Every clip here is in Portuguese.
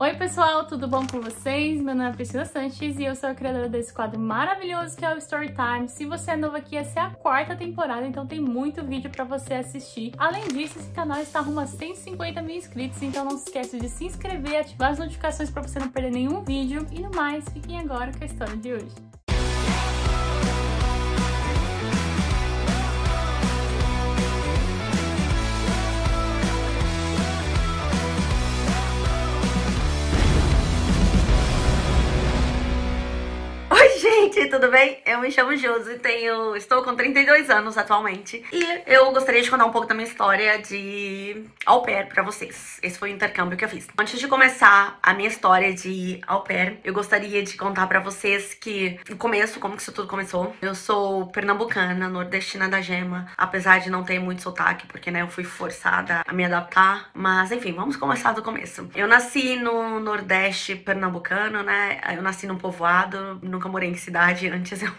Oi pessoal, tudo bom com vocês? Meu nome é Priscila Sanches e eu sou a criadora desse quadro maravilhoso que é o Storytime. Se você é novo aqui, essa é a 4ª temporada, então tem muito vídeo pra você assistir. Além disso, esse canal está rumo a 150 mil inscritos, então não se esqueça de se inscrever, ativar as notificações pra você não perder nenhum vídeo. E no mais, fiquem agora com a história de hoje. Gente, tudo bem? Eu me chamo Josi, estou com 32 anos atualmente e eu gostaria de contar um pouco da minha história de au pair pra vocês. Esse foi o intercâmbio que eu fiz. Antes de começar a minha história de au pair, eu gostaria de contar pra vocês que no começo, como que isso tudo começou. Eu sou pernambucana, nordestina da gema, apesar de não ter muito sotaque, porque né, eu fui forçada a me adaptar. Mas enfim, vamos começar do começo. Eu nasci no Nordeste pernambucano, né? Eu nasci num povoado, nunca morei em cidade, antes eu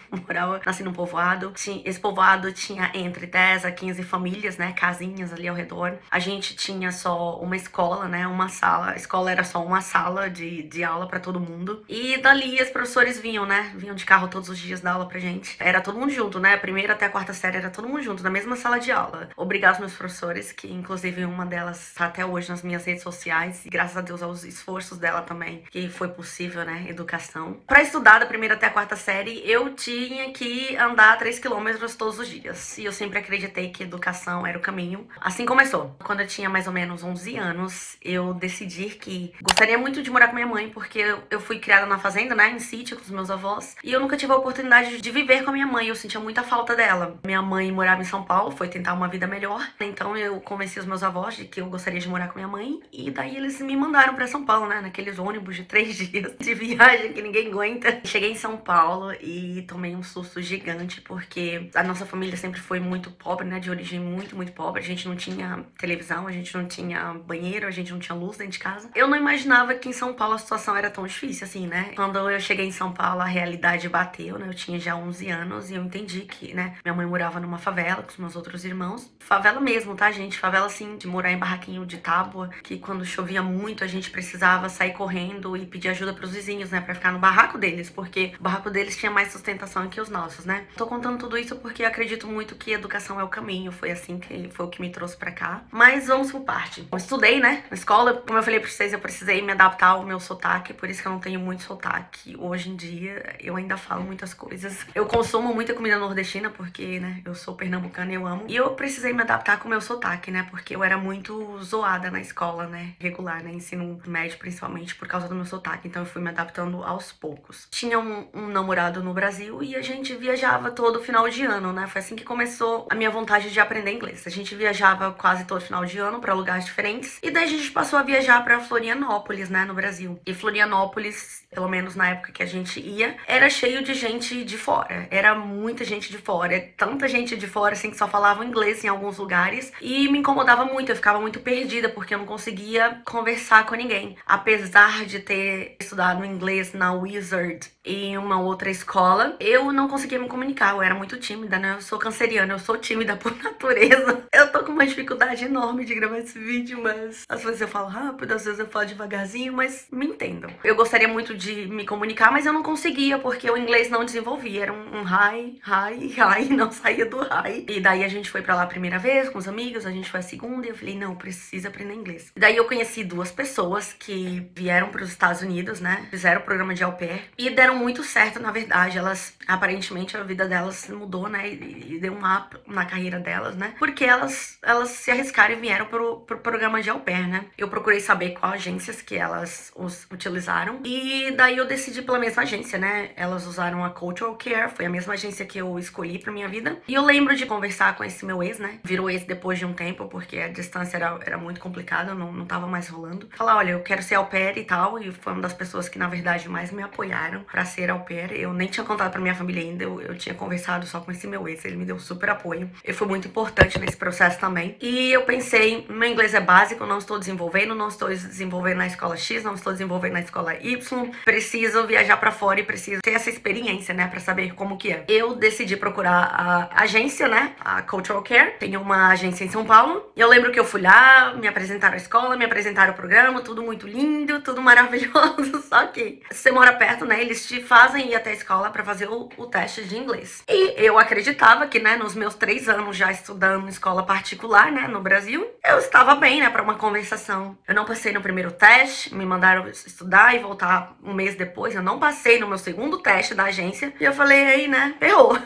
nasci num povoado. Esse povoado tinha entre 10 a 15 famílias, né, casinhas ali ao redor. A gente tinha só uma escola, né, uma sala. A escola era só uma sala de aula pra todo mundo. E dali os professores vinham, né, vinham de carro todos os dias dar aula pra gente. Era todo mundo junto, né, a primeira até a 4ª série era todo mundo junto, na mesma sala de aula. Obrigada aos meus professores, que inclusive uma delas tá até hoje nas minhas redes sociais. E graças a Deus aos esforços dela também, que foi possível, né, educação. Pra estudar da primeira até a 4ª série, eu tinha que andar 3 quilômetros todos os dias. E eu sempre acreditei que educação era o caminho. Assim começou. Quando eu tinha mais ou menos 11 anos, eu decidi que gostaria muito de morar com minha mãe, porque eu fui criada na fazenda, né, em sítio, com os meus avós. E eu nunca tive a oportunidade de viver com a minha mãe. Eu sentia muita falta dela. Minha mãe morava em São Paulo, foi tentar uma vida melhor. Então eu convenci os meus avós de que eu gostaria de morar com minha mãe. E daí eles me mandaram pra São Paulo, né, naqueles ônibus de 3 dias de viagem que ninguém aguenta. Cheguei em São Paulo e tomei um susto gigante, porque a nossa família sempre foi muito pobre, né, de origem muito, muito pobre. A gente não tinha televisão, a gente não tinha banheiro, a gente não tinha luz dentro de casa. Eu não imaginava que em São Paulo a situação era tão difícil assim, né? Quando eu cheguei em São Paulo, a realidade bateu, né? Eu tinha já 11 anos e eu entendi que, né, minha mãe morava numa favela com os meus outros irmãos. Favela mesmo, tá, gente? Favela, assim, de morar em barraquinho de tábua, que quando chovia muito a gente precisava sair correndo e pedir ajuda pros vizinhos, né, pra ficar no barraco deles, porque o barraco deles tinha mais sustentação que os nossos, né? Tô contando tudo isso porque eu acredito muito que educação é o caminho, foi assim que foi o que me trouxe pra cá. Mas vamos por parte. Eu estudei, né, na escola, como eu falei pra vocês, eu precisei me adaptar ao meu sotaque, por isso que eu não tenho muito sotaque. Hoje em dia, eu ainda falo muitas coisas. Eu consumo muita comida nordestina, porque, né, eu sou pernambucana e eu amo. E eu precisei me adaptar com o meu sotaque, né, porque eu era muito zoada na escola, né, regular, né, ensino médio principalmente, por causa do meu sotaque. Então eu fui me adaptando aos poucos. Tinha um namorado no Brasil e a gente viajava todo final de ano, né? Foi assim que começou a minha vontade de aprender inglês. A gente viajava quase todo final de ano pra lugares diferentes e daí a gente passou a viajar pra Florianópolis, né, no Brasil. E Florianópolis, pelo menos na época que a gente ia, era cheio de gente de fora. Era muita gente de fora. Tanta gente de fora, assim, que só falava inglês em alguns lugares. E me incomodava muito, eu ficava muito perdida, porque eu não conseguia conversar com ninguém. Apesar de ter estudado inglês na Wizard e em uma outra escola, eu não conseguia me comunicar, eu era muito tímida, né? Eu sou canceriana, eu sou tímida por natureza. Eu tô com uma dificuldade enorme de gravar esse vídeo, mas às vezes eu falo rápido, às vezes eu falo devagarzinho, mas me entendam. Eu gostaria muito de me comunicar, mas eu não conseguia, porque o inglês não desenvolvia. Era um hi, não saía do hi. E daí a gente foi pra lá a primeira vez com os amigos, a gente foi a segunda, e eu falei, não, preciso aprender inglês. E daí eu conheci 2 pessoas que vieram pros Estados Unidos, né? Fizeram o programa de au pair e deram muito certo, na verdade. Elas, aparentemente, a vida delas mudou, né? E deu um up na carreira delas, né? Porque elas se arriscaram e vieram pro programa de au pair, né? Eu procurei saber qual agências que elas utilizaram. E daí eu decidi pela mesma agência, né? Elas usaram a Cultural Care, foi a mesma agência que eu escolhi pra minha vida. E eu lembro de conversar com esse meu ex, né? Virou ex depois de um tempo, porque a distância era muito complicada, não tava mais rolando. Falar, olha, eu quero ser au pair e tal. E foi uma das pessoas que, na verdade, mais me apoiaram pra ser au pair. Eu eu nem tinha contado pra minha família ainda, eu tinha conversado só com esse meu ex, ele me deu super apoio. Ele foi muito importante nesse processo também. E eu pensei, meu inglês é básico, não estou desenvolvendo na escola X, não estou desenvolvendo na escola Y, preciso viajar pra fora e preciso ter essa experiência, né, pra saber como que é. Eu decidi procurar a agência, né, a Cultural Care, tem uma agência em São Paulo, e eu lembro que eu fui lá, me apresentaram a escola, me apresentaram o programa, tudo muito lindo, tudo maravilhoso, só que se você mora perto, né, eles te fazem ir até a escola pra fazer o teste de inglês. E eu acreditava que, né, nos meus 3 anos já estudando em escola particular, né, no Brasil, eu estava bem, né, pra uma conversação. Eu não passei no primeiro teste, me mandaram estudar e voltar um mês depois, eu não passei no meu segundo teste da agência, e eu falei, aí, né, ferrou.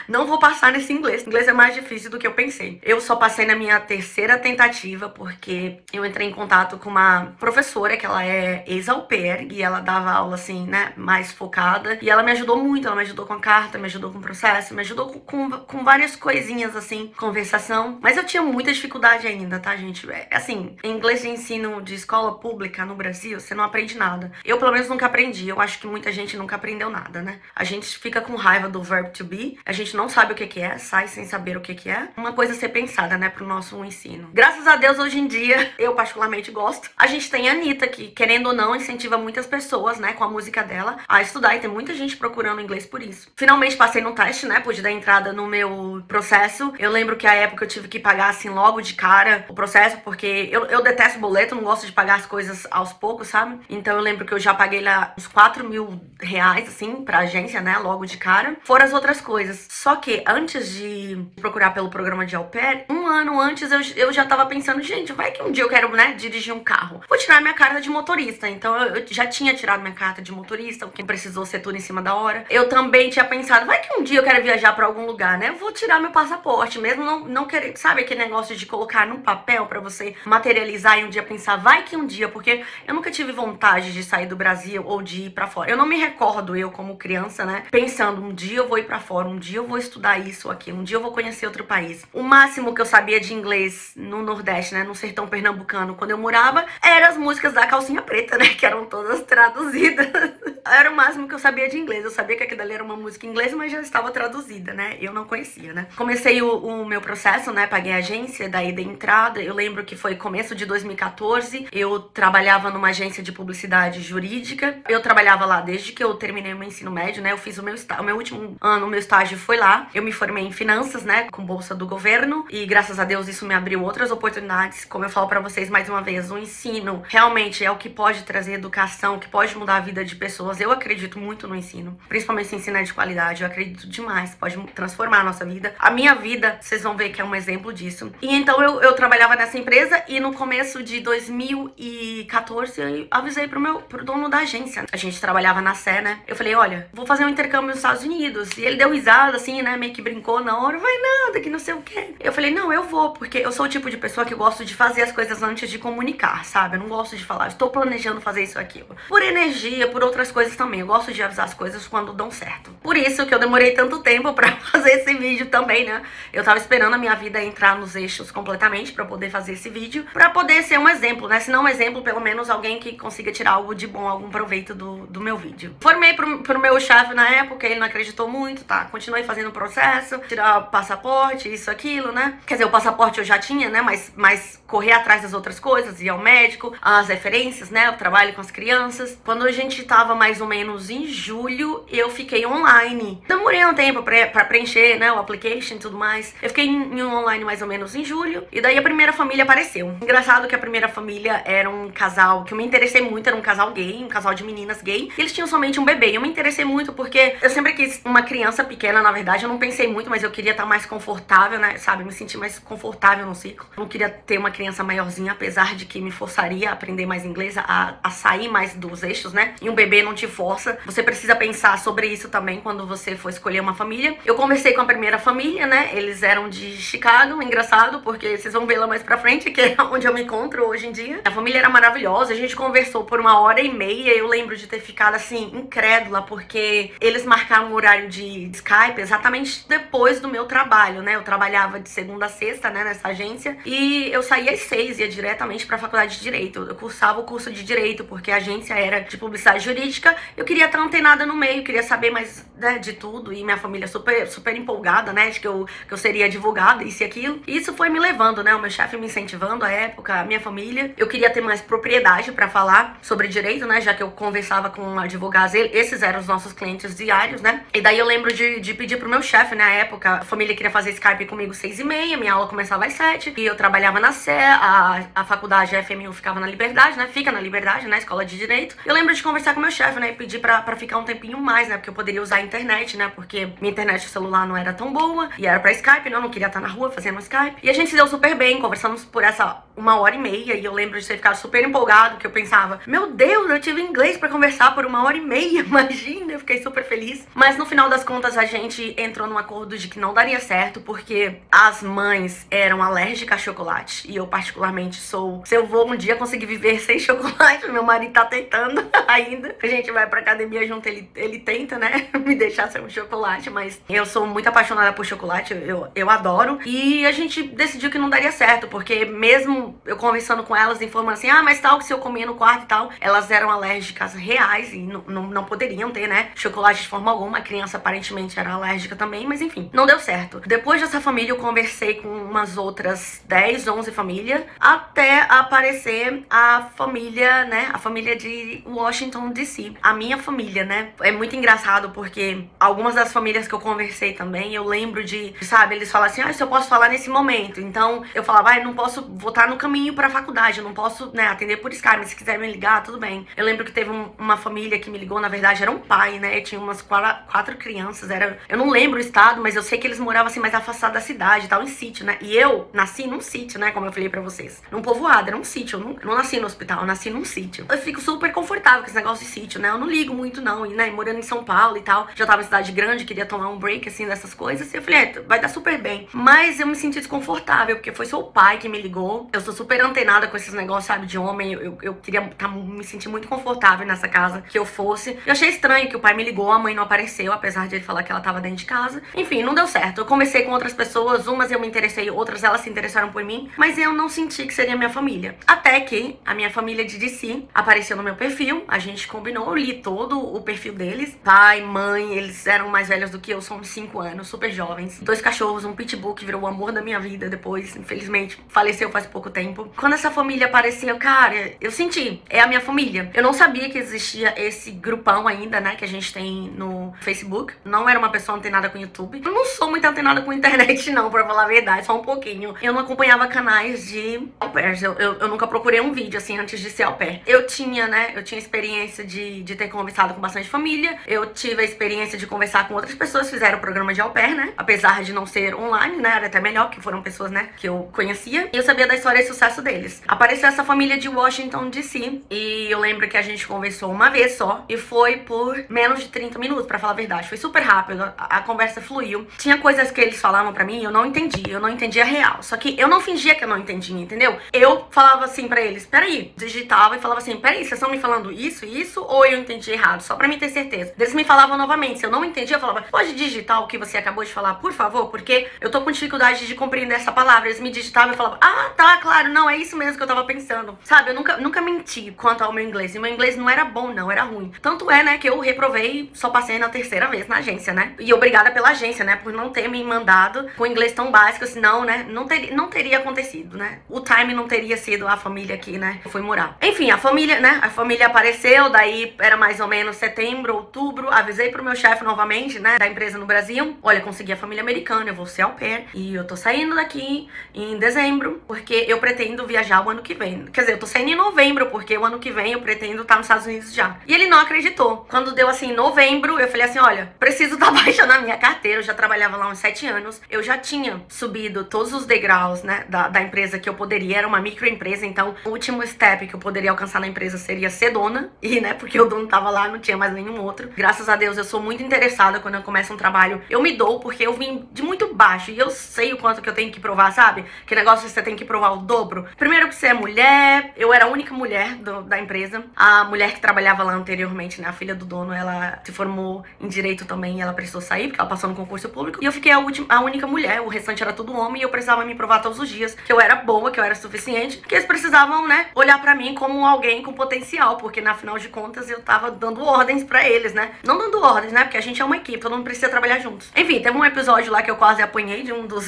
Não vou passar nesse inglês. O inglês é mais difícil do que eu pensei. Eu só passei na minha 3ª tentativa, porque eu entrei em contato com uma professora, que ela é ex-au pair, e ela dava aula, assim, né, mais focada, e ela me ajudou muito, ela me ajudou com a carta, me ajudou com o processo, me ajudou com várias coisinhas, assim, conversação, mas eu tinha muita dificuldade ainda, tá, gente? Assim, em inglês de ensino de escola pública no Brasil, você não aprende nada. Eu, pelo menos, nunca aprendi, eu acho que muita gente nunca aprendeu nada, né? A gente fica com raiva do verb to be, a gente não sabe o que é, sai sem saber o que é. Uma coisa a ser pensada, né, pro nosso ensino. Graças a Deus, hoje em dia, eu particularmente gosto. A gente tem a Anitta, que, querendo ou não, incentiva muitas pessoas, né, com a música dela, a estudar, e tem muita gente procurando inglês por isso. Finalmente passei no teste, né, pude dar entrada no meu processo. Eu lembro que a época eu tive que pagar, assim, logo de cara o processo, porque eu detesto boleto, não gosto de pagar as coisas aos poucos, sabe? Então eu lembro que eu já paguei lá uns 4 mil reais, assim, pra agência, né, logo de cara. Fora as outras coisas. Só que antes de procurar pelo programa de au pair, um ano antes eu já tava pensando, gente, vai que um dia eu quero, né, dirigir um carro. Vou tirar minha carta de motorista. Então eu já tinha tirado minha carta de motorista, porque precisou ser tudo em cima da hora. Eu também tinha pensado, vai que um dia eu quero viajar pra algum lugar, né? Eu vou tirar meu passaporte, mesmo não querer, sabe aquele negócio de colocar num papel pra você materializar e um dia pensar, vai que um dia, porque eu nunca tive vontade de sair do Brasil ou de ir pra fora. Eu não me recordo, eu como criança, né, pensando, um dia eu vou ir pra fora, um dia eu vou estudar isso aqui, um dia eu vou conhecer outro país. O máximo que eu sabia de inglês no Nordeste, né, no sertão pernambucano, quando eu morava, eram as músicas da Calcinha Preta, né, que eram todas traduzidas. Era o máximo que eu sabia de inglês. Eu sabia que aquilo ali era uma música em inglês, mas já estava traduzida, né, eu não conhecia, né. Comecei o meu processo, né, paguei a agência, daí dei entrada. Eu lembro que foi começo de 2014, eu trabalhava numa agência de publicidade jurídica. Eu trabalhava lá desde que eu terminei o meu ensino médio, né, eu fiz o meu último ano, o meu estágio foi lá. Eu me formei em finanças, né, com bolsa do governo, e graças a Deus isso me abriu outras oportunidades. Como eu falo pra vocês mais uma vez, o ensino realmente é o que pode trazer educação, que pode mudar a vida de pessoas. Eu acredito muito no ensino, principalmente se ensino é de qualidade. Eu acredito demais, pode transformar a nossa vida. A minha vida, vocês vão ver que é um exemplo disso. E então eu trabalhava nessa empresa, e no começo de 2014 eu avisei pro dono da agência. A gente trabalhava na Sé, né? Eu falei, olha, vou fazer um intercâmbio nos Estados Unidos. E ele deu risada, assim, né, meio que brincou na hora, vai nada, que não sei o quê. Eu falei, não, eu vou, porque eu sou o tipo de pessoa que gosto de fazer as coisas antes de comunicar, sabe? Eu não gosto de falar, estou planejando fazer isso aqui. Por energia, por outras coisas também. Eu gosto de avisar as coisas quando dão certo. Por isso que eu demorei tanto tempo pra fazer esse vídeo também, né? Eu tava esperando a minha vida entrar nos eixos completamente pra poder fazer esse vídeo, pra poder ser um exemplo, né? Se não um exemplo, pelo menos alguém que consiga tirar algo de bom, algum proveito do meu vídeo. Formei pro meu chefe na época, ele não acreditou muito, tá? Continuei fazendo o processo, tirar o passaporte, isso, aquilo, né? Quer dizer, o passaporte eu já tinha, né? Mas correr atrás das outras coisas, ir ao médico, as referências, né? O trabalho com as crianças. Quando a gente tava mais ou menos em julho, eu fiquei online. Demorei um tempo pra preencher, né? O application e tudo mais. Eu fiquei em online mais ou menos em julho, e daí a primeira família apareceu. Engraçado que a primeira família era um casal que eu me interessei muito, era um casal gay, um casal de meninas gay, e eles tinham somente um bebê. E eu me interessei muito porque eu sempre quis uma criança pequena, na verdade. Eu não pensei muito, mas eu queria estar mais confortável, né, sabe? Me sentir mais confortável no ciclo. Eu não queria ter uma criança maiorzinha, apesar de que me forçaria a aprender mais inglês, a sair mais dos eixos, né? E um bebê não te força. Você precisa pensar sobre isso também, quando você for escolher uma família. Eu conversei com a primeira família, né? Eles eram de Chicago, engraçado, porque vocês vão ver lá mais pra frente, que é onde eu me encontro hoje em dia. A família era maravilhosa, a gente conversou por 1h30. Eu lembro de ter ficado, assim, incrédula, porque eles marcaram um horário de Skype exatamente depois do meu trabalho, né? Eu trabalhava de segunda a sexta, né, nessa agência, e eu saía às 6, ia diretamente pra faculdade de Direito. Eu cursava o curso de Direito, porque a agência era de publicidade jurídica. Eu queria estar antenada no meio, queria saber mais, né, de tudo, e minha família super empolgada, né, de que eu seria advogada, isso e aquilo. E isso foi me levando, né, o meu chefe me incentivando à época, a minha família. Eu queria ter mais propriedade pra falar sobre direito, né, já que eu conversava com advogados, esses eram os nossos clientes diários, né. E daí eu lembro de pedir pro meu chefe, na época, a família queria fazer Skype comigo 6h30, minha aula começava às 7, e eu trabalhava na Sé, a faculdade, a FMU ficava na Liberdade, né, fica na Liberdade, na Escola de Direito. Eu lembro de conversar com meu chefe, né, e pedir pra ficar um tempinho mais, né, porque eu poderia usar a internet, né, porque minha internet, o celular não era tão boa, e era pra Skype, né, eu não queria estar na rua fazendo Skype. E a gente se deu super bem, conversamos por essa 1h30, e eu lembro de ter ficado super empolgado, que eu pensava, meu Deus, eu tive inglês pra conversar por 1h30, imagina, eu fiquei super feliz. Mas no final das contas a gente entrou num acordo de que não daria certo, porque as mães eram alérgicas a chocolate, e eu particularmente sou. Se eu vou um dia conseguir viver sem chocolate, meu marido tá tentando ainda. A gente vai pra academia junto, ele tenta, né, me deixar sem um chocolate, mas eu sou muito apaixonada por chocolate, eu adoro. E a gente decidiu que não daria certo, porque mesmo eu conversando com elas, informando assim, mas tal, que se eu comia no quarto e tal, elas eram alérgicas reais e não poderiam ter, né, chocolate de forma alguma. A criança aparentemente era alérgica também, mas enfim, não deu certo. Depois dessa família eu conversei com umas outras 10, 11 famílias, até aparecer a família, né, a família de Washington DC. A minha família, né, é muito engraçado porque algumas das famílias que eu conversei também, eu lembro de, sabe, eles falam assim, se eu posso falar nesse momento. Então eu falava, eu não posso votar no caminho pra faculdade, eu não posso, né, atender por Skype, mas se quiser me ligar, tudo bem. Eu lembro que teve uma família que me ligou, na verdade era um pai, né, tinha umas 4 crianças, eu não lembro o estado, mas eu sei que eles moravam assim mais afastados da cidade, tal, em sítio, né, e eu nasci num sítio, né, como eu falei pra vocês, num povoado, era um sítio, eu não nasci no hospital, eu nasci num sítio. Eu fico super confortável com esse negócio de sítio, né, eu não ligo muito não, e, né, morando em São Paulo e tal, já tava em cidade grande, queria tomar um break, assim, dessas coisas, e eu falei, vai dar super bem. Mas eu me senti desconfortável, porque foi seu pai que me ligou, eu sou super antenada com esses negócios, sabe, de homem, eu queria me sentir muito confortável nessa casa que eu fosse. Eu achei estranho que o pai me ligou, a mãe não apareceu, apesar de ele falar que ela tava dentro de casa. Enfim, não deu certo. Eu conversei com outras pessoas, umas eu me interessei, outras elas se interessaram por mim, mas eu não senti que seria minha família. Até que a minha família de DC apareceu no meu perfil, a gente combinou, eu li todo o perfil deles. Pai, mãe, eles eram mais velhos do que eu, são uns 5 anos, super jovens. 2 cachorros, um pitbull que virou o amor da minha vida depois, infelizmente, faleceu faz pouco tempo. Quando essa família apareceu, cara, eu senti, é a minha família. Eu não sabia que existia esse grupão ainda, né, que a gente tem no Facebook. Não era uma pessoa antenada com o YouTube. Eu não sou muito antenada com a internet, não, pra falar a verdade, só um pouquinho. Eu não acompanhava canais de au pairs. Eu nunca procurei um vídeo, assim, antes de ser au pair. Eu tinha experiência de ter conversado com bastante família. Eu tive a experiência de conversar com outras pessoas que fizeram o programa de au pair, né? Apesar de não ser online, né? Era até melhor, porque foram pessoas, né, que eu conhecia. E eu sabia da história e sucesso deles. Apareceu essa família de Washington DC. E eu lembro que a gente conversou uma vez só. E foi por menos de 30 minutos, pra falar a verdade. Foi super rápido. A conversa fluiu. Tinha coisas que eles falavam pra mim e eu não entendia. Eu não entendia real. Só que eu não fingia que eu não entendia, entendeu? Eu falava assim pra eles, peraí. Digitava e falava assim, peraí, vocês estão me falando isso? Ou eu entendi errado? Só pra mim ter certeza. Eles me falavam novamente. Se eu não entendia, eu falava, pode digitar o que você acabou de falar, por favor? Porque eu tô com dificuldade de compreender essa palavra. Eles me digitavam e falavam, tá, claro, não, é isso mesmo que eu tava pensando. Sabe, eu nunca menti quanto ao meu inglês. E meu inglês não era bom, não, era ruim. Tanto é, né, que eu reprovei, só passei na 3ª vez na agência, né? E obrigada pela agência, né, por não ter me mandado com inglês tão básico, senão, né, não teria acontecido, né? O time não teria sido a família aqui, né, que eu fui morar. Enfim, a família apareceu, daí era mais ou menos setembro, outubro, avisei pro meu chefe novamente, né, da empresa no Brasil, olha, consegui a família americana, eu vou ser au pair, e eu tô saindo daqui em dezembro, porque eu pretendo viajar o ano que vem. Quer dizer, eu tô saindo em novembro, porque o ano que vem eu pretendo estar nos Estados Unidos já. E ele não acreditou. Quando deu assim, novembro, eu falei assim, olha, preciso estar baixando a minha carteira, eu já trabalhava lá uns 7 anos, eu já tinha subido todos os degraus, né, da empresa que eu poderia, era uma microempresa, então o último step que eu poderia alcançar na empresa seria ser dona, e, né, porque o dono tava lá, não tinha mais nenhum outro. Graças a Deus eu sou muito interessada quando eu começo um trabalho. Eu me dou porque eu vim de muito baixo e eu sei o quanto que eu tenho que provar, sabe? Que negócio você tem que provar o dobro. Primeiro que você é mulher, eu era a única mulher da empresa. A mulher que trabalhava lá anteriormente, né, a filha do dono, ela se formou em direito também e ela precisou sair porque ela passou no concurso público. E eu fiquei a única mulher, o restante era tudo homem e eu precisava me provar todos os dias que eu era boa, que eu era suficiente, que eles precisavam, né, olhar pra mim como alguém com potencial, porque na final de contas eu tava dando ordens pra eles, né? Não dando ordens, né, porque a gente é uma equipe, todo mundo precisa trabalhar juntos. Enfim, teve um episódio lá que eu quase apanhei de um dos,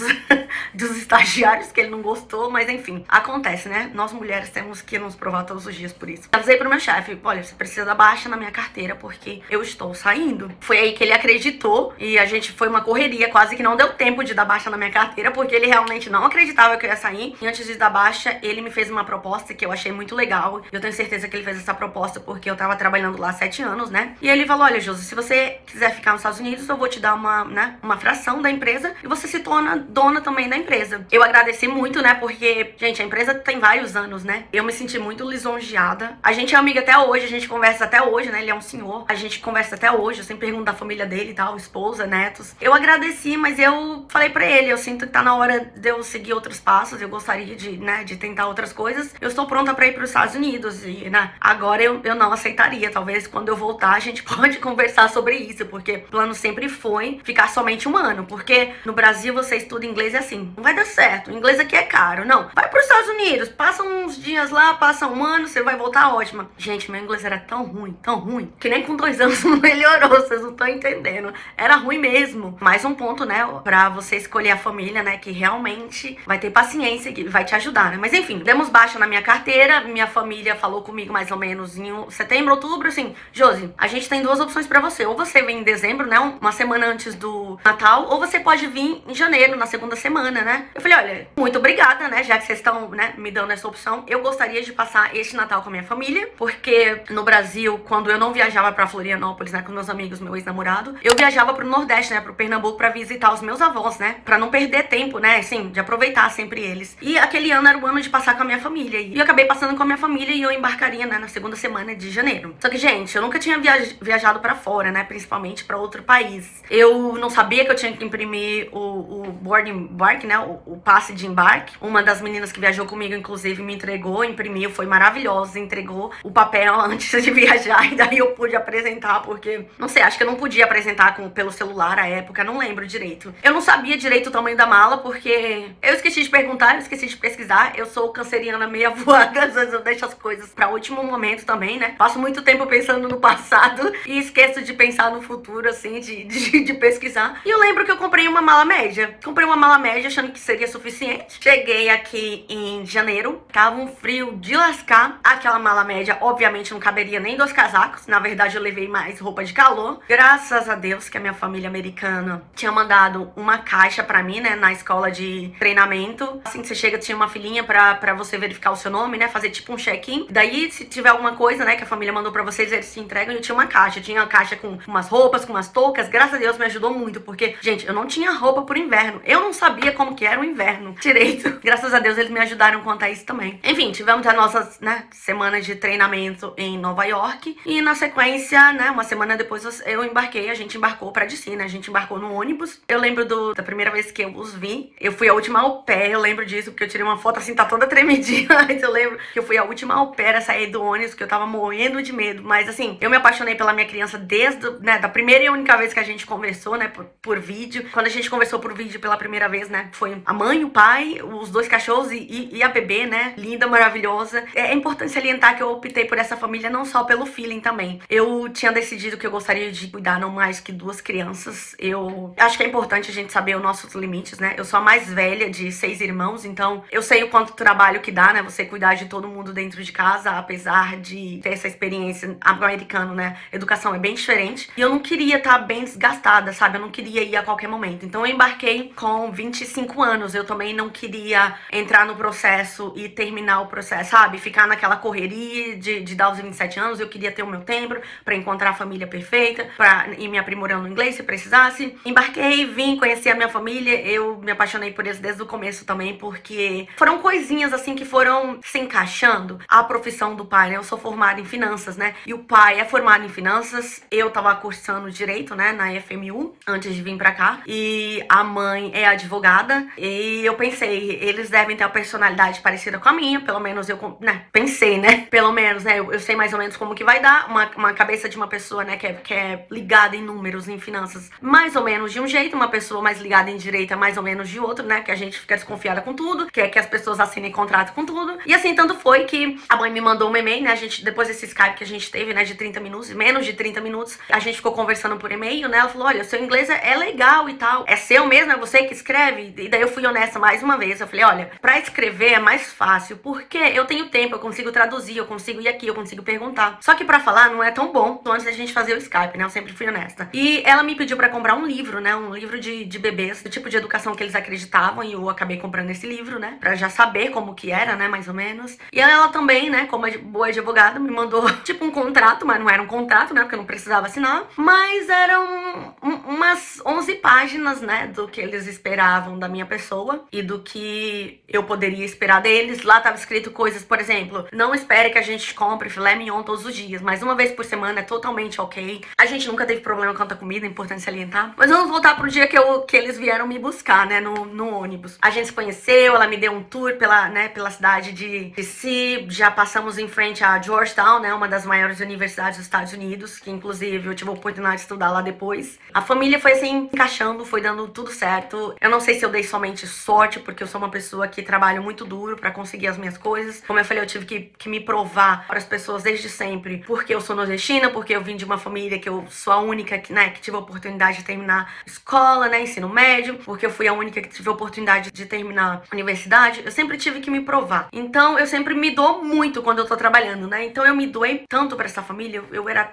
dos estagiários, que ele não gostou, mas enfim, acontece, né? Nós mulheres temos que nos provar todos os dias por isso. Avisei pro meu chefe, olha, você precisa dar baixa na minha carteira porque eu estou saindo. Foi aí que ele acreditou e a gente foi uma correria, quase que não deu tempo de dar baixa na minha carteira, porque ele realmente não acreditava que eu ia sair. E antes de dar baixa, ele me fez uma proposta que eu achei muito legal. Eu tenho certeza que ele fez essa proposta porque eu tava trabalhando lá há 7 anos, né? E ele falou, olha, Josi, se você quiser ficar nos Estados Unidos, eu vou te dar uma fração da empresa e você se torna dona também da empresa. Eu agradeci muito, né? Porque, gente, a empresa tem vários anos, né? Eu me senti muito lisonjeada. A gente é amiga até hoje, a gente conversa até hoje, né? Ele é um senhor. A gente conversa até hoje, eu sempre pergunto da família dele e tal, esposa, netos. Eu agradeci, mas eu falei pra ele, eu sinto que tá na hora de eu seguir outros passos, eu gostaria de, né, de tentar outras coisas. Eu estou pronta pra ir pros Estados Unidos e, né, agora eu não aceitaria. Talvez quando eu voltar a gente pode conversar sobre isso, porque o plano sempre foi ficar somente 1 ano, porque no Brasil você estuda inglês e assim, não vai dar certo, o inglês aqui é caro, não. Vai pros Estados Unidos, passa uns dias lá, passa 1 ano, você vai voltar ótima. Gente, meu inglês era tão ruim, que nem com 2 anos não melhorou, vocês não estão entendendo. Era ruim mesmo. Mais um ponto, né, pra você escolher a família, né, que realmente vai ter paciência, que vai te ajudar, né. Mas enfim, demos baixa na minha carteira, minha família falou comigo mais ou menos em setembro, outubro, assim, Josi, a gente tem 2 opções pra você. Ou você vem em dezembro, né, uma semana antes do Natal, ou você pode vir em janeiro, na segunda semana, né. Eu falei, olha, muito obrigada, né, já que vocês estão, né, me dando essa opção. Eu gostaria de passar este Natal com a minha família, porque no Brasil, quando eu não viajava pra Florianópolis, né, com meus amigos, meu ex-namorado, eu viajava pro Nordeste, né, pro Pernambuco, pra visitar os meus avós, né, pra não perder tempo, né, assim, de aproveitar sempre eles. E aquele ano era o ano de passar com a minha família, e eu acabei passando com a minha família e eu embarcaria, né, na segunda semana de janeiro. Só que, gente, eu nunca tinha viajado pra fora, né, principalmente pra outro país. Eu não sabia que eu tinha que imprimir o boarding embarque, né, o passe de embarque. Uma das meninas que viajou comigo, inclusive, me entregou, imprimiu, foi maravilhosa, entregou o papel antes de viajar, e daí eu pude apresentar, porque, não sei, acho que eu não podia apresentar pelo celular à época, não lembro direito. Eu não sabia direito o tamanho da mala, porque eu esqueci de perguntar, eu esqueci de pesquisar, eu sou canceriana meia voada, às vezes eu deixo as coisas pra último momento também, né? Passo muito tempo pensando no passado e esqueço de pensar no futuro, assim, de pesquisar. E eu lembro que eu comprei uma mala média. Comprei uma mala média achando que seria suficiente. Cheguei aqui em janeiro, tava um frio de lascar. Aquela mala média, obviamente, não caberia nem 2 casacos. Na verdade, eu levei mais roupa de calor. Graças a Deus que a minha família americana tinha mandado uma caixa pra mim, né, na escola de treinamento. Assim que você chega, tinha uma filinha pra você verificar o seu nome, né, fazer tipo um check-in. Daí, se tiver alguma coisa, né, que a família mandou pra vocês, eles te entregam. E eu tinha uma caixa. Eu tinha uma caixa com umas roupas, com umas toucas. Graças a Deus me ajudou muito, porque, gente, eu não tinha roupa pro inverno. Eu não sabia como que era o inverno direito. Graças a Deus eles me ajudaram quanto a isso também. Enfim, tivemos as nossas, né, semanas de treinamento em Nova York. E na sequência, né, uma semana depois eu embarquei, a gente embarcou pra DC, né? A gente embarcou no ônibus. Eu lembro da primeira vez que eu os vi. Eu fui a última au pair, eu lembro disso, porque eu tirei uma foto assim, tá toda tremidinha. Mas eu lembro que eu fui a última au pair a sair do ônibus, que eu tava morrendo de medo. Mas assim, eu me apaixonei pela minha criança desde, né, da primeira e única vez que a gente conversou, né, por vídeo. Quando a gente conversou por vídeo pela primeira vez, né, foi a mãe, o pai, os 2 cachorros e a bebê, né, linda, maravilhosa. É importante salientar que eu optei por essa família não só pelo feeling também. Eu tinha decidido que eu gostaria de cuidar não mais que 2 crianças. Eu acho que é importante a gente saber os nossos limites, né. Eu sou a mais velha de 6 irmãos, então eu sei o quanto trabalho que dá, né, você cuidar de todo mundo dentro de casa, apesar de ter essa experiência americana, né, educação é bem diferente. E eu não queria estar bem desgastada, sabe, eu não queria ir a qualquer momento. Então eu embarquei com 25 anos, eu também não queria entrar no processo e terminar o processo, sabe, ficar naquela correria de dar os 27 anos. Eu queria ter o meu tempo pra encontrar a família perfeita, pra ir me aprimorando no inglês se precisasse. Embarquei, vim, conheci a minha família, eu me apaixonei por eles desde o começo também, porque foram coisinhas assim que foram se encaixando. A profissão do pai, né, eu sou formada em finanças, né, e o pai é formado em finanças. Eu tava cursando Direito, né, na FMU, antes de vir pra cá. E a mãe é advogada. E eu pensei, eles devem ter uma personalidade parecida com a minha. Pelo menos eu, né, pensei, né? Pelo menos, né, eu sei mais ou menos como que vai dar. Uma cabeça de uma pessoa, né, que é ligada em números, em finanças, mais ou menos de um jeito. Uma pessoa mais ligada em direito é mais ou menos de outro, né? Que a gente fica desconfiada com tudo. Que é que as pessoas assinem contrato com tudo. E assim, tanto foi que a mãe me mandou um e-mail, né? A gente, depois desse Skype que a gente teve, né, de 30 minutos, menos de 30 minutos, a gente ficou conversando por e-mail, né? Ela falou, olha, seu inglês é legal e tal. É seu mesmo? É você que escreve? E daí eu fui honesta mais uma vez. Eu falei, olha, pra escrever é mais fácil, porque eu tenho tempo, eu consigo traduzir, eu consigo ir aqui, eu consigo perguntar. Só que pra falar não é tão bom. Antes da gente fazer o Skype, né? Eu sempre fui honesta. E ela me pediu pra comprar um livro, né? Um livro de bebês, do tipo de educação que eles acreditavam, e eu acabei comprando esse livro, né? Pra já saber como que era, né? Mais ou menos. E ela também, né? Como boa advogada, me mandou tipo um contrato, mas não era um contrato, né? Porque eu não precisava assinar. Mas eram umas 11 páginas, né? Do que eles esperavam da minha pessoa e do que eu poderia esperar deles. Lá tava escrito coisas, por exemplo, não espere que a gente compre filé mignon todos os dias, mas uma vez por semana é totalmente ok. A gente nunca teve problema quanto à comida, é importante salientar. Mas vamos voltar pro dia que eles vieram me buscar, né? No ônibus. A gente se conheceu, ela me deu um tour pela cidade de DC. Já passamos em frente a Georgetown, né? Uma das maiores universidades dos Estados Unidos, que inclusive eu tive a oportunidade de estudar lá depois. A família foi assim, encaixando, foi dando tudo certo. Eu não sei se eu dei somente sorte, porque eu sou uma pessoa que trabalho muito duro pra conseguir as minhas coisas. Como eu falei, eu tive que me provar para as pessoas desde sempre, porque eu sou nordestina, porque eu vim de uma família que eu sou a única que, né, que tive a oportunidade de terminar escola, né, ensino médio, porque eu fui a única que tive a oportunidade de terminar universidade. Eu sempre tive que me provar. Então, eu sempre me dou muito quando eu tô trabalhando, né? Então, eu me doei tanto pra essa família.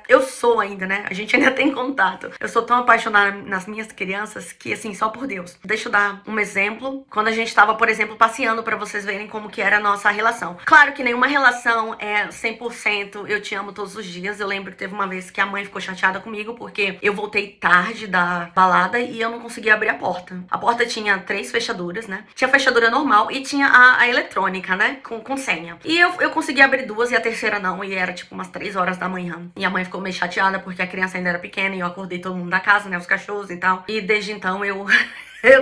Eu sou ainda, né? A gente ainda tem contato. Eu sou tão apaixonada nas minhas crianças que, assim, só por Deus. Deixa eu dar um exemplo. Quando a gente tava, por exemplo, passeando, pra vocês verem como que era a nossa relação. Claro que nenhuma relação é 100% eu te amo todos os dias. Eu lembro que teve uma vez que a mãe ficou chateada comigo porque eu voltei tarde da balada e eu não conseguia abrir a porta. A porta tinha 3 fechaduras, né? Tinha a fechadura normal e tinha a eletrônica, né? Com senha. E eu consegui abrir 2 e a terceira não. E era tipo umas 3 horas da manhã. E a mãe ficou meio chateada porque a criança ainda era pequena e eu acordei todo mundo da casa, né? Os cachorros e tal. E desde então eu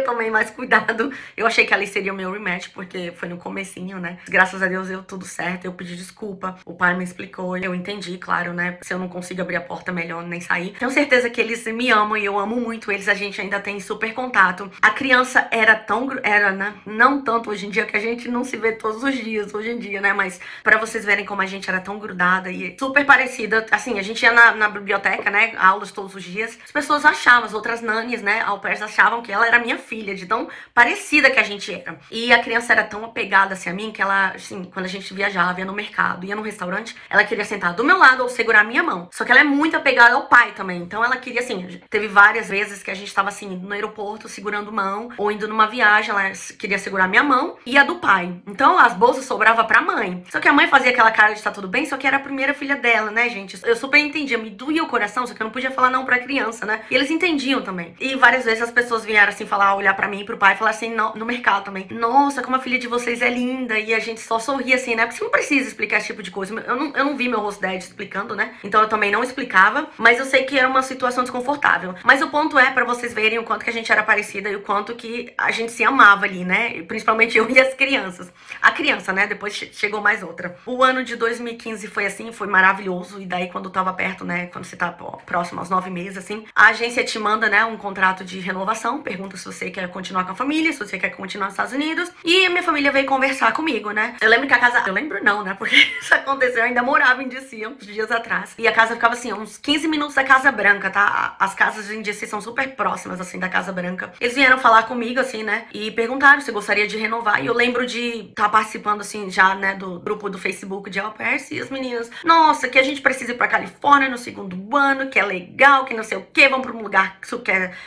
tomei mais cuidado. Eu achei que ali seria o meu rematch, porque foi no comecinho, né? Graças a Deus deu tudo certo, eu pedi desculpa. O pai me explicou, eu entendi, claro, né? Se eu não consigo abrir a porta, melhor nem sair. Tenho certeza que eles me amam e eu amo muito eles. A gente ainda tem super contato. A criança era, né? Não tanto hoje em dia, que a gente não se vê todos os dias hoje em dia, né? Mas pra vocês verem como a gente era tão grudada e super parecida. Assim, a gente ia na biblioteca, né? Aulas todos os dias. As pessoas achavam, as outras nanis, né? Au pairs achavam que ela era minha filha, de tão parecida que a gente era. E a criança era tão apegada assim a mim que ela, assim, quando a gente viajava, ia no mercado, ia no restaurante, ela queria sentar do meu lado ou segurar a minha mão. Só que ela é muito apegada ao pai também. Então ela queria, assim, teve várias vezes que a gente tava assim, no aeroporto, segurando mão, ou indo numa viagem, ela queria segurar a minha mão e a do pai. Então as bolsas sobravam pra mãe. Só que a mãe fazia aquela cara de tá tudo bem, só que era a primeira filha dela, né, gente? Eu super entendia, me doía o coração, só que eu não podia falar não pra criança, né? E eles entendiam também. E várias vezes as pessoas vieram assim falar, olhar pra mim e pro pai e falar assim no mercado também: nossa, como a filha de vocês é linda. E a gente só sorria assim, né? Porque você não precisa explicar esse tipo de coisa. Eu não vi meu rosto dad explicando, né? Então eu também não explicava. Mas eu sei que era uma situação desconfortável. Mas o ponto é pra vocês verem o quanto que a gente era parecida e o quanto que a gente se amava ali, né? E principalmente eu e as crianças. A criança, né? Depois chegou mais outra. O ano de 2015 foi assim, foi maravilhoso. E daí quando tava perto, né? Quando você tá próximo aos 9 meses, assim, a agência te manda, né? Um contrato de renovação. Pergunta se você quer continuar com a família, se você quer continuar nos Estados Unidos. E a minha família veio conversar comigo, né? Eu lembro que a casa... Eu lembro não, né? Porque isso aconteceu, eu ainda morava em DC uns dias atrás. E a casa ficava assim, uns 15 minutos da Casa Branca, tá? As casas em DC são super próximas, assim, da Casa Branca. Eles vieram falar comigo, assim, né? E perguntaram se gostaria de renovar. E eu lembro de estar participando, assim, já, né? Do grupo do Facebook de au pairs. E as meninas: nossa, que a gente precisa ir pra Califórnia no 2º ano, que é legal, que não sei o que, vamos pra um lugar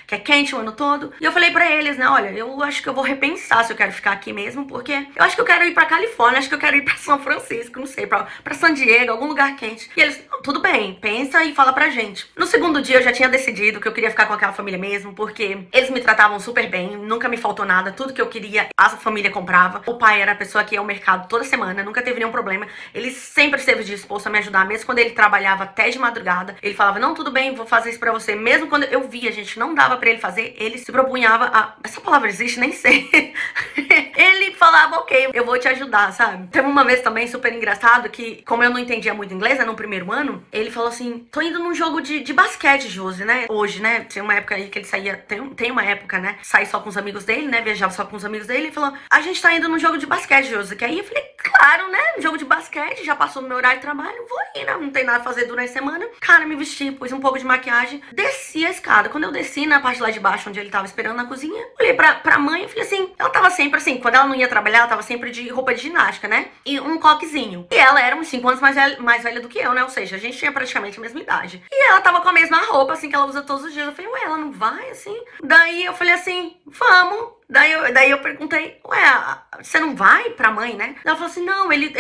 que é quente o ano todo. E eu falei pra eles, né, olha, eu acho que eu vou repensar se eu quero ficar aqui mesmo, porque eu acho que eu quero ir pra Califórnia, acho que eu quero ir pra São Francisco, não sei, pra San Diego, algum lugar quente. E eles, tudo bem, pensa e fala pra gente. No segundo dia eu já tinha decidido que eu queria ficar com aquela família mesmo, porque eles me tratavam super bem, nunca me faltou nada, tudo que eu queria a família comprava. O pai era a pessoa que ia ao mercado toda semana, nunca teve nenhum problema. Ele sempre esteve disposto a me ajudar, mesmo quando ele trabalhava até de madrugada. Ele falava, não, tudo bem, vou fazer isso pra você. Mesmo quando eu via, gente, não dava pra ele fazer, ele se propunhava a... Essa palavra existe? Nem sei. Ele falava, ok, eu vou te ajudar, sabe? Teve uma vez também super engraçado que, como eu não entendia muito inglês, né, no primeiro ano, ele falou assim, tô indo num jogo de basquete, Josi, né? Hoje, né? Tinha uma época aí que ele saía, tem uma época, né? Sai só com os amigos dele, né? Viajava só com os amigos dele e falou, a gente tá indo num jogo de basquete, Josi. Que aí eu falei, claro, né? Jogo de basquete, já passou do meu horário de trabalho, vou ir, né? Não tem nada a fazer durante a semana. Cara, me vesti, pus um pouco de maquiagem, desci a escada. Quando eu desci na parte lá de baixo, onde ele tava esperando na cozinha, olhei pra mãe e falei assim, ela tava sempre assim, quando ela não ia trabalhar, ela tava sempre de roupa de ginástica, né? E um coquezinho. E ela era uns 5 anos mais velha do que eu, né? Ou seja, a gente tinha praticamente a mesma idade. E ela tava com a mesma roupa, assim, que ela usa todos os dias. Eu falei, ué, ela não vai, assim? Daí eu falei assim, vamos. Daí eu perguntei, ué, você não vai pra mãe, né? Ela falou assim, não, ele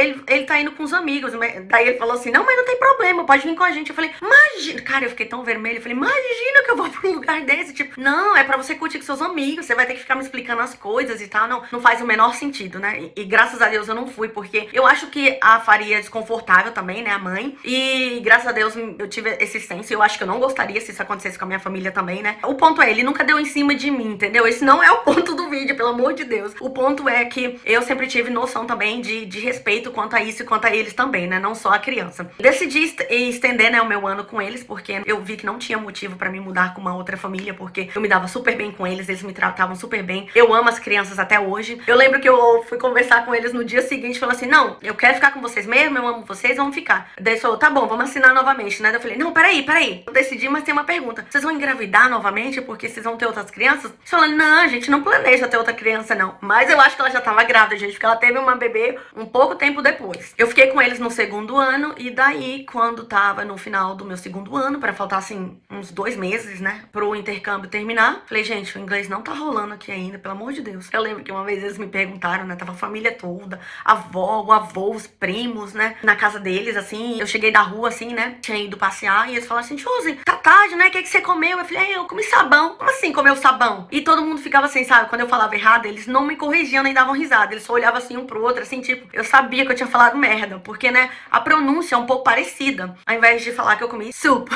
tá indo com os amigos. Daí ele falou assim, não, mas não tem problema, pode vir com a gente. Eu falei, imagina, cara, eu fiquei tão vermelha. Eu falei, imagina que eu vou pra um lugar desse. Tipo, não, é pra você curtir com seus amigos, você vai ter que ficar me explicando as coisas e tal. Não faz o menor sentido, né? E graças a Deus eu não fui, porque eu acho que a faria desconfortável também, né, a mãe. E graças a Deus eu tive esse senso. Eu acho que eu não gostaria se isso acontecesse com a minha família também, né? O ponto é, ele nunca deu em cima de mim, entendeu? Esse não é o ponto do vídeo, pelo amor de Deus. O ponto é que eu sempre tive noção também de respeito quanto a isso e quanto a eles também, né? Não só a criança. Decidi estender, né, o meu ano com eles, porque eu vi que não tinha motivo pra me mudar com uma outra família, porque eu me dava super bem com eles me tratavam super bem. Eu amo as crianças até hoje. Eu lembro que eu fui conversar com eles no dia seguinte e falei assim, não, eu quero ficar com vocês mesmo, eu amo vocês, vamos ficar. Daí ele falou, tá bom, vamos assinar novamente, né? Daí eu falei, não, peraí. Eu decidi, mas tem uma pergunta. Vocês vão engravidar novamente porque vocês vão ter outras crianças? Eles falaram, não, a gente não planeja ter outra criança, não. Mas eu acho que ela já tava grávida, gente, porque ela teve uma bebê um pouco tempo depois. Eu fiquei com eles no segundo ano e daí, quando tava no final do meu segundo ano, pra faltar, assim, uns 2 meses, né, pro intercâmbio terminar, falei, gente, o inglês não tá rolando aqui ainda, pelo amor de Deus. Eu lembro que uma vez eles me perguntaram, né, tava a família toda, a avó, o avô, os primos, né, na casa deles, assim, eu cheguei da rua, assim, né, tinha ido passear e eles falaram assim, Josi, tá tarde, né, o que você comeu? Eu falei, eu comi sabão. Como assim comeu sabão? E todo mundo ficava assim, sabe, quando eu falava errado, eles não me corrigiam nem davam risada, eles só olhavam assim um pro outro, assim, tipo, eu sabia que eu tinha falado merda, porque, né, a pronúncia é um pouco parecida. Ao invés de falar que eu comi soup,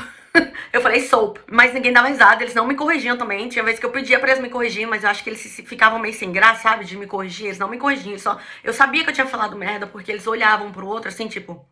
eu falei soap, mas ninguém dava risada, eles não me corrigiam também. Tinha vezes que eu pedia pra eles me corrigirem, mas eu acho que eles ficavam meio sem graça, sabe, de me corrigir. Eles não me corrigiam, eu sabia que eu tinha falado merda, porque eles olhavam um pro outro, assim, tipo...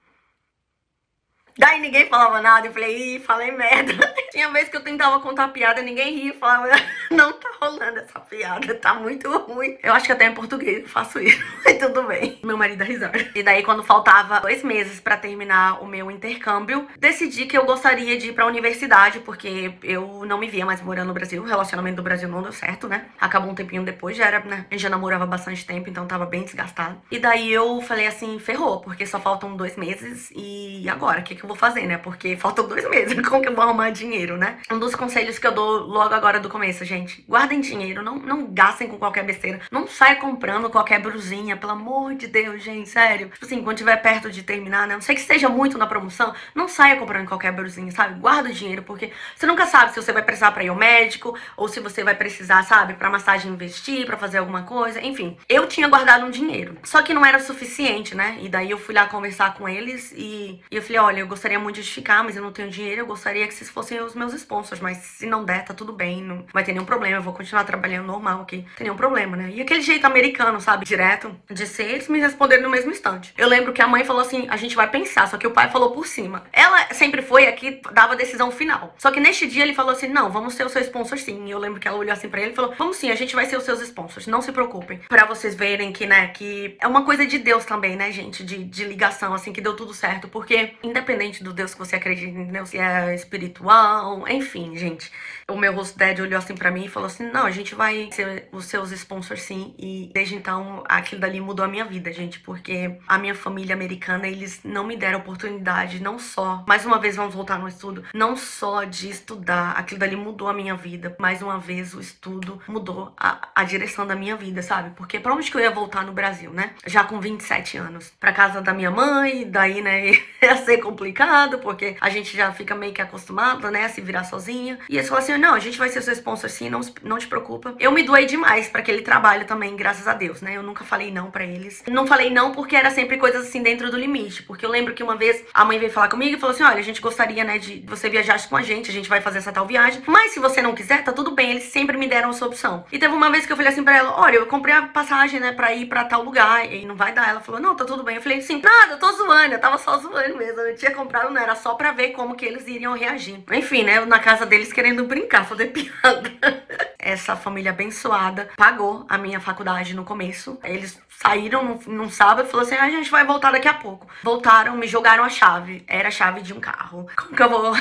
Daí ninguém falava nada, eu falei, ih, falei merda. Tinha vez que eu tentava contar piada, ninguém ria, falava, não tá rolando essa piada, tá muito ruim. Eu acho que até em português eu faço isso, mas tudo bem. Meu marido dá risada. E daí quando faltava 2 meses pra terminar o meu intercâmbio, decidi que eu gostaria de ir pra universidade, porque eu não me via mais morando no Brasil, o relacionamento do Brasil não deu certo, né? Acabou um tempinho depois, já era, né? A gente já namorava bastante tempo, então tava bem desgastado. E daí eu falei assim, ferrou, porque só faltam 2 meses e agora, o que eu vou fazer, né? Porque faltam 2 meses, como que eu vou arrumar dinheiro, né? Um dos conselhos que eu dou logo agora do começo, gente, guardem dinheiro, não gastem com qualquer besteira, não saia comprando qualquer brusinha, pelo amor de Deus, gente, sério. Tipo assim, quando tiver perto de terminar, né? Não sei que esteja muito na promoção, não saia comprando qualquer brusinha, sabe? Guarda o dinheiro, porque você nunca sabe se você vai precisar pra ir ao médico, ou se você vai precisar, sabe, pra massagem investir, pra fazer alguma coisa, enfim. Eu tinha guardado um dinheiro, só que não era o suficiente, né? E daí eu fui lá conversar com eles e eu falei, olha, eu gostaria muito de ficar, mas eu não tenho dinheiro, eu gostaria que vocês fossem os meus sponsors, mas se não der, tá tudo bem, não vai ter nenhum problema, eu vou continuar trabalhando normal aqui, não tem nenhum problema, né? E aquele jeito americano, sabe, direto, de ser, eles me responderam no mesmo instante. Eu lembro que a mãe falou assim, a gente vai pensar, só que o pai falou por cima. Ela sempre foi a que dava a decisão final, só que neste dia ele falou assim, não, vamos ser o seu sponsor sim. E eu lembro que ela olhou assim pra ele e falou, vamos sim, a gente vai ser os seus sponsors, não se preocupem. Pra vocês verem que, né, que é uma coisa de Deus também, né, gente, de ligação, assim, que deu tudo certo, porque independente do Deus que você acredita, entendeu? Se é espiritual, Então, enfim, gente. O meu host dad olhou assim pra mim e falou assim, não, a gente vai ser os seus sponsors sim. E desde então, aquilo dali mudou a minha vida, gente. Porque a minha família americana, eles não me deram oportunidade, não só, mais uma vez vamos voltar no estudo, não só de estudar, aquilo dali mudou a minha vida. Mais uma vez, o estudo mudou a direção da minha vida, sabe? Porque pra onde que eu ia voltar no Brasil, né? Já com 27 anos. Pra casa da minha mãe, daí, né, ia ser complicado, porque a gente já fica meio que acostumada, né, a se virar sozinha. E eles falaram assim, não, a gente vai ser seu sponsor sim, não te preocupa. Eu me doei demais pra aquele trabalho também, graças a Deus, né? Eu nunca falei não pra eles. Não falei não porque era sempre coisas assim dentro do limite. Porque eu lembro que uma vez a mãe veio falar comigo e falou assim, olha, a gente gostaria, né, de você viajasse com a gente vai fazer essa tal viagem. Mas se você não quiser, tá tudo bem. Eles sempre me deram essa opção. E teve uma vez que eu falei assim pra ela, olha, eu comprei a passagem, né, pra ir pra tal lugar e não vai dar. Ela falou, não, tá tudo bem. Eu falei assim, nada, eu tô zoando. Eu tava só zoando mesmo. Eu tinha comprado, não era só pra ver como que eles iriam reagir. Enfim, né, eu na casa deles querendo brincar, fazer piada. Essa família abençoada pagou a minha faculdade no começo. Eles saíram num sábado e falaram assim, a gente vai voltar daqui a pouco. Voltaram, me jogaram a chave. Era a chave de um carro. Como que eu vou...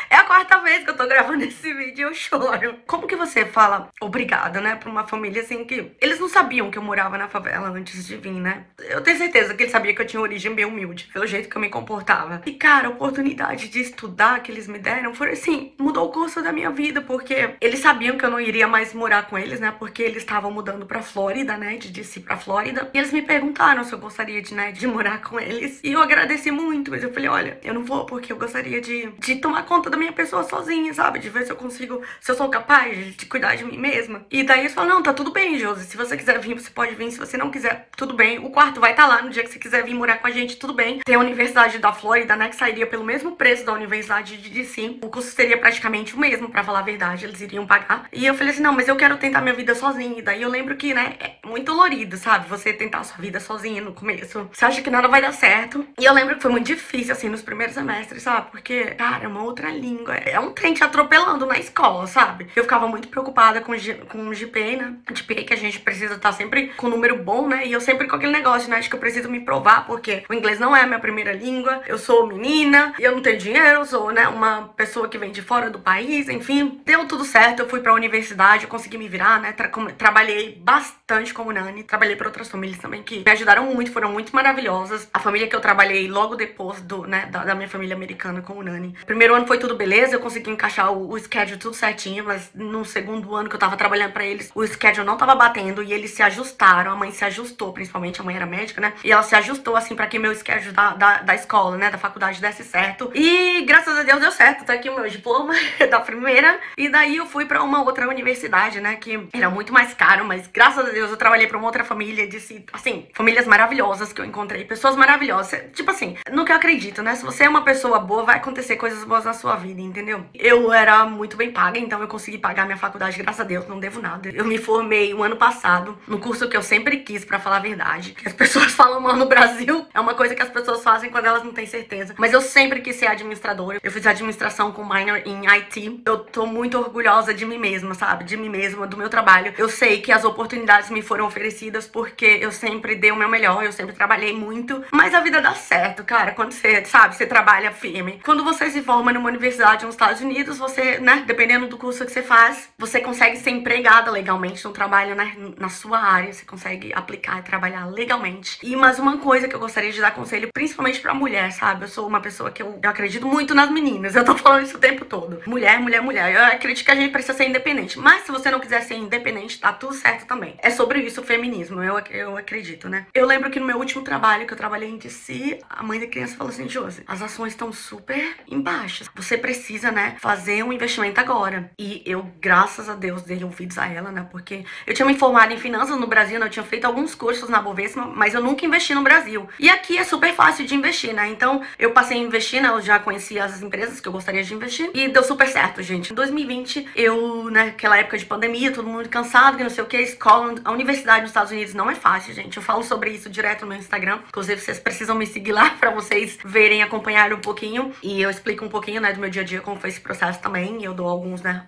É a quarta vez que eu tô gravando esse vídeo e eu choro. Como que você fala obrigada, né, pra uma família assim que... Eles não sabiam que eu morava na favela antes de vir, né? Eu tenho certeza que eles sabiam que eu tinha origem bem humilde, pelo jeito que eu me comportava. E, cara, a oportunidade de estudar que eles me deram foi assim, mudou o curso da minha vida, porque eles sabiam que eu não iria mais morar com eles, né, porque eles estavam mudando pra Flórida, né, de DC pra Flórida. E eles me perguntaram se eu gostaria de, né, de morar com eles. E eu agradeci muito, mas eu falei, olha, eu não vou porque eu gostaria de tomar conta da minha pessoa sozinha, sabe? De ver se eu consigo, se eu sou capaz de cuidar de mim mesma. E daí eles falaram, não, tá tudo bem, Josi. Se você quiser vir, você pode vir. Se você não quiser, tudo bem. O quarto vai estar lá no dia que você quiser vir morar com a gente, tudo bem. Tem a Universidade da Flórida, né, que sairia pelo mesmo preço da Universidade de DC. O custo seria praticamente o mesmo, pra falar a verdade. Eles iriam pagar. E eu falei assim, não, mas eu quero tentar minha vida sozinha. E daí eu lembro que, né, é muito dolorido, sabe? Você tentar a sua vida sozinha no começo. Você acha que nada vai dar certo. E eu lembro que foi muito difícil, assim, nos primeiros semestres, sabe? Porque, cara, é uma outra língua. É um trem te atropelando na escola, sabe? Eu ficava muito preocupada com o GPA, né? GPA que a gente precisa estar sempre com um número bom, né? E eu sempre com aquele negócio, né? Acho que eu preciso me provar, porque o inglês não é a minha primeira língua. Eu sou menina, e eu não tenho dinheiro, eu sou, né, uma pessoa que vem de fora do país, enfim. Deu tudo certo, eu fui pra universidade, eu consegui me virar, né? Trabalhei bastante como nani. Trabalhei pra outras famílias também que me ajudaram muito, foram muito maravilhosas. A família que eu trabalhei logo depois da minha família americana como nani. Primeiro ano foi tudo beleza, eu consegui encaixar o schedule tudo certinho, mas no segundo ano que eu tava trabalhando pra eles, o schedule não tava batendo e eles se ajustaram, a mãe se ajustou, principalmente a mãe era médica, né? E ela se ajustou, assim, pra que meu schedule da escola, né, da faculdade desse certo. E graças a Deus deu certo, tá aqui o meu diploma da primeira. E daí eu fui pra uma outra universidade, né, que era muito mais caro, mas graças a Deus eu trabalhei pra uma outra família, assim, famílias maravilhosas que eu encontrei, pessoas maravilhosas. Tipo assim, no que eu acredito, né? Se você é uma pessoa boa, vai acontecer coisas boas na sua vida, entendeu? Eu era muito bem paga, então eu consegui pagar minha faculdade, graças a Deus, não devo nada. Eu me formei o ano passado, no curso que eu sempre quis, pra falar a verdade. Que as pessoas falam mal no Brasil, é uma coisa que as pessoas fazem quando elas não têm certeza. Mas eu sempre quis ser administradora. Eu fiz administração com minor em IT. Eu tô muito orgulhosa de mim mesma, sabe? De mim mesma, do meu trabalho. Eu sei que as oportunidades me foram oferecidas porque eu sempre dei o meu melhor, eu sempre trabalhei muito. Mas a vida dá certo, cara, quando você, sabe, você trabalha firme. Quando você se forma numa universidade nos Estados Unidos, você, né, dependendo do curso que você faz, você consegue ser empregada legalmente no trabalho, né, na sua área, você consegue aplicar e trabalhar legalmente. E mais uma coisa que eu gostaria de dar conselho, principalmente pra mulher, sabe? Eu sou uma pessoa que eu acredito muito nas meninas, eu tô falando isso o tempo todo. Mulher, mulher, mulher. Eu acredito que a gente precisa ser independente, mas se você não quiser ser independente, tá tudo certo também. É sobre isso o feminismo, eu acredito, né? Eu lembro que no meu último trabalho, que eu trabalhei em DC, a mãe da criança falou assim, Josi, as ações estão super em baixas. Você precisa, né, fazer um investimento agora. E eu, graças a Deus, dei ouvidos a ela, né, porque eu tinha me formado em finanças no Brasil, né, eu tinha feito alguns cursos na Bovespa, mas eu nunca investi no Brasil. E aqui é super fácil de investir, né, então eu passei a investir, né, eu já conhecia as empresas que eu gostaria de investir e deu super certo, gente. Em 2020, eu, né, aquela época de pandemia, todo mundo cansado, que não sei o que, escola, a universidade nos Estados Unidos não é fácil, gente. Eu falo sobre isso direto no meu Instagram, inclusive vocês precisam me seguir lá pra vocês verem, acompanhar um pouquinho, e eu explico um pouquinho, né, do meu dia a dia como foi esse processo também. Eu dou alguns, né,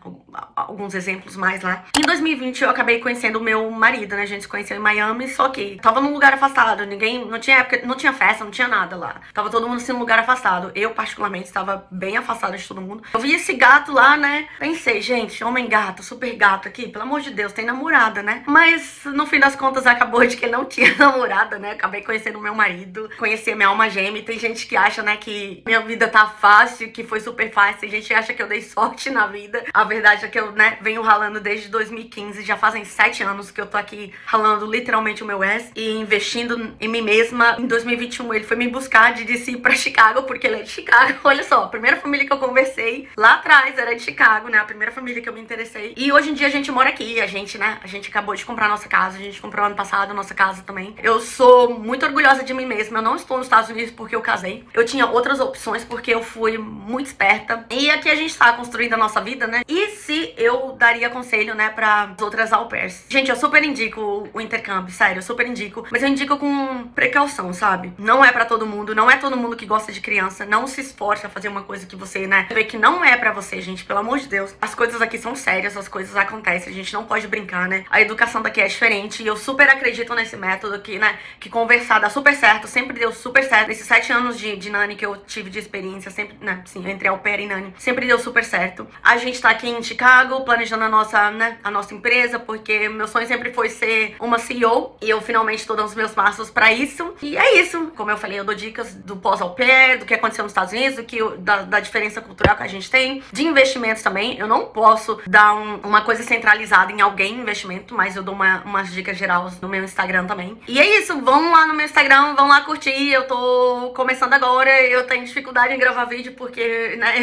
alguns exemplos mais lá. Em 2020 eu acabei conhecendo o meu marido, né? A gente se conheceu em Miami, só que tava num lugar afastado, não tinha época, não tinha festa, não tinha nada lá. Tava todo mundo assim num lugar afastado. Eu, particularmente, estava bem afastada de todo mundo. Eu vi esse gato lá, né? Pensei, gente, homem gato, super gato aqui, pelo amor de Deus, tem namorada, né? Mas no fim das contas acabou de que ele não tinha namorada, né? Acabei conhecendo o meu marido, conheci a minha alma gêmea. Tem gente que acha, né, que minha vida tá fácil, que foi super fácil. Tem gente que acha que eu dei sorte na vida. A verdade é que eu, né, venho ralando desde 2015. Já fazem 7 anos que eu tô aqui ralando literalmente o meu ass e investindo em mim mesma. Em 2021 ele foi me buscar de DC pra Chicago, porque ele é de Chicago. Olha só, a primeira família que eu conversei lá atrás era de Chicago, né? A primeira família que eu me interessei. E hoje em dia a gente mora aqui. A gente, né, a gente acabou de comprar nossa casa. A gente comprou ano passado a nossa casa também. Eu sou muito orgulhosa de mim mesma. Eu não estou nos Estados Unidos porque eu casei. Eu tinha outras opções porque eu fui muito esperta. E aqui a gente tá construindo a nossa vida, né? E se eu daria conselho, né, para outras au pairs? Gente, eu super indico o intercâmbio, sério, eu super indico. Mas eu indico com precaução, sabe? Não é pra todo mundo, não é todo mundo que gosta de criança. Não se esforce a fazer uma coisa que você, né, vê que não é pra você, gente, pelo amor de Deus. As coisas aqui são sérias, as coisas acontecem, a gente não pode brincar, né? A educação daqui é diferente e eu super acredito nesse método que, né, que conversar dá super certo, sempre deu super certo. Nesses 7 anos de nani que eu tive de experiência, sempre, né, sim, entre au pair e nani, sempre deu super certo. A gente tá aqui em Chicago, planejando a nossa empresa, porque meu sonho sempre foi ser uma CEO e eu finalmente tô dando os meus passos pra isso. E é isso. Como eu falei, eu dou dicas do pós-au pair, do que aconteceu nos Estados Unidos, da diferença cultural que a gente tem, de investimentos também. Eu não posso dar uma coisa centralizada em alguém, investimento, mas eu dou umas dicas gerais no meu Instagram também. E é isso, vão lá no meu Instagram, vão lá curtir. Eu tô começando agora, eu tenho dificuldade em gravar vídeo porque, né,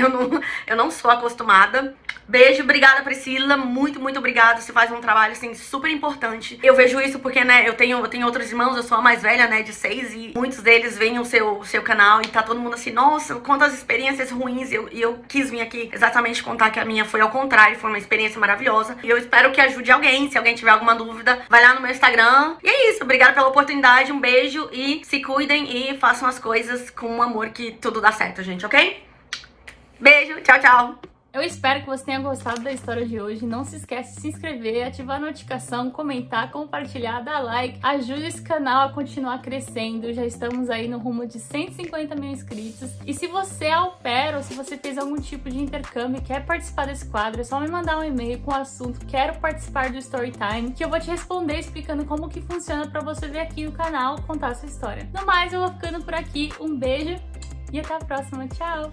eu não sou acostumada. Beijo, obrigada Priscila, muito, muito obrigada. Você faz um trabalho, assim, super importante. Eu vejo isso porque, né, eu tenho outros irmãos, eu sou a mais velha, né, de 6, e muitos deles veem o seu canal e tá todo mundo assim, nossa, quantas experiências ruins. E eu quis vir aqui exatamente contar que a minha foi ao contrário, foi uma experiência maravilhosa. E eu espero que ajude alguém. Se alguém tiver alguma dúvida, vai lá no meu Instagram. E é isso, obrigada pela oportunidade, um beijo e se cuidem e façam as coisas com amor que tudo dá certo, gente, ok? Beijo, tchau, tchau! Eu espero que você tenha gostado da história de hoje. Não se esquece de se inscrever, ativar a notificação, comentar, compartilhar, dar like. Ajude esse canal a continuar crescendo. Já estamos aí no rumo de 150 mil inscritos. E se você é au pair ou se você fez algum tipo de intercâmbio e quer participar desse quadro, é só me mandar um e-mail com o assunto "Quero participar do Storytime", que eu vou te responder explicando como que funciona pra você vir aqui no canal contar a sua história. No mais, eu vou ficando por aqui. Um beijo e até a próxima. Tchau!